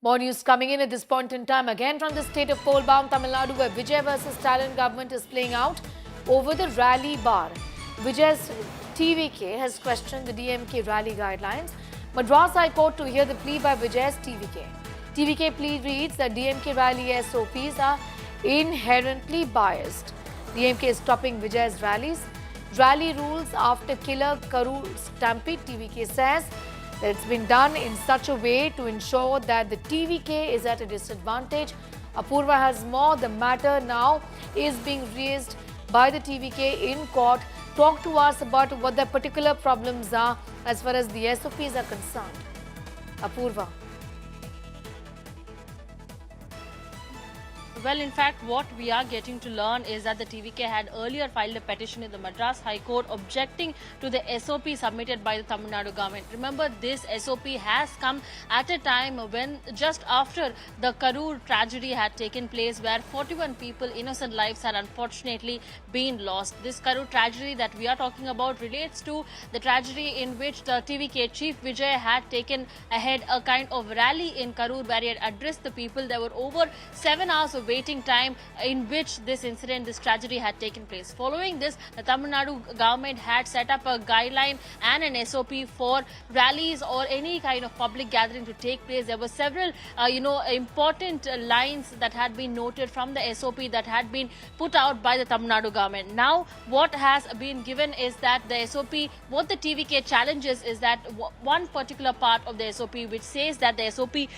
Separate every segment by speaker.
Speaker 1: More news coming in at this point in time. Again from the state of coal-bound Tamil Nadu, where Vijay versus Stalin government is playing out over the rally bar. Vijay's TVK has questioned the DMK rally guidelines. Madras High Court to hear the plea by Vijay's TVK. TVK plea reads that DMK rally SOPs are inherently biased. DMK is stopping Vijay's rallies. Rally rules after killer Karur stampede. TVK says that it's been done in such a way to ensure that the TVK is at a disadvantage. Apurva has more. The matter now is being raised by the TVK in court. Talk to us about what the particular problems are as far as the SOPs are concerned. Apurva.
Speaker 2: Well, in fact, what we are getting to learn is that the TVK had earlier filed a petition in the Madras High Court objecting to the SOP submitted by the Tamil Nadu government. Remember, this SOP has come at a time when just after the Karur tragedy had taken place, where 41 people, innocent lives, had unfortunately been lost. This Karur tragedy that we are talking about relates to the tragedy in which the TVK chief Vijay had taken ahead a kind of rally in Karur where he had addressed the people. There were over 7 hours of waiting time in which this tragedy had taken place. Following this, the Tamil Nadu government had set up a guideline and an SOP for rallies or any kind of public gathering to take place. There were several, important lines that had been noted from the SOP that had been put out by the Tamil Nadu government. Now, what has been given is that the SOP, what the TVK challenges is that one particular part of the SOP which says that the SOP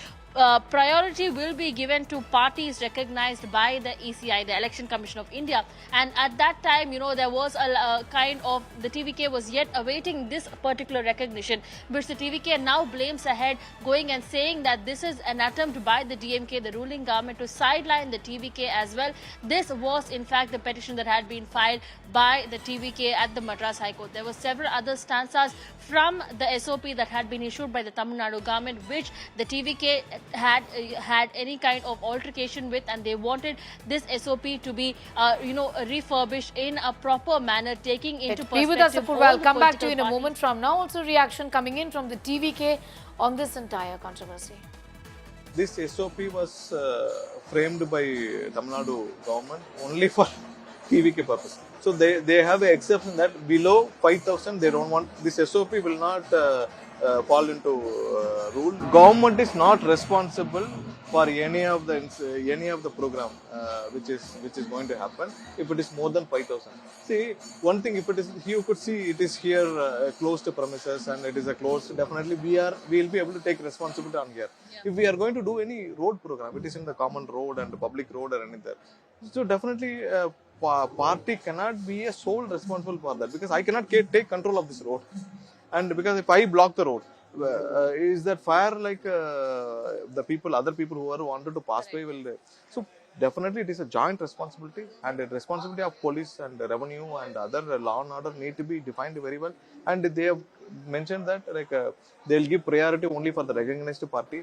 Speaker 2: priority will be given to parties recognized by the ECI, the Election Commission of India. And at that time, there was a kind of, the TVK was yet awaiting this particular recognition, which the TVK now blames ahead, going and saying that this is an attempt by the DMK, the ruling government, to sideline the TVK as well. This was in fact the petition that had been filed by the TVK at the Madras High Court. There were several other stanzas from the SOP that had been issued by the Tamil Nadu government, which the TVK had any kind of altercation with, and they wanted this SOP to be, refurbished in a proper manner, taking into perspective.
Speaker 1: Be with us, Apurva. I'll come back to you in a moment from now. Also, reaction coming in from the TVK on this entire controversy.
Speaker 3: This SOP was framed by Tamil Nadu government only for TVK purpose. So they have an exception that below 5,000 they don't want. This SOP will not fall into rule. Government is not responsible for any of the program which is going to happen if it is more than 5,000. See, one thing, if it is, you could see it is here closed premises and it is a closed. Definitely we will be able to take responsibility on here. Yeah. If we are going to do any road program, it is in the common road and the public road or anything. So definitely party cannot be a sole responsible for that, because I cannot take control of this road. And because if I block the road, is that fair? Like the people, other people who are wanted to pass by will. So definitely it is a joint responsibility, and the responsibility of police and the revenue and other law and order need to be defined very well. And they have mentioned that they will give priority only for the recognized party.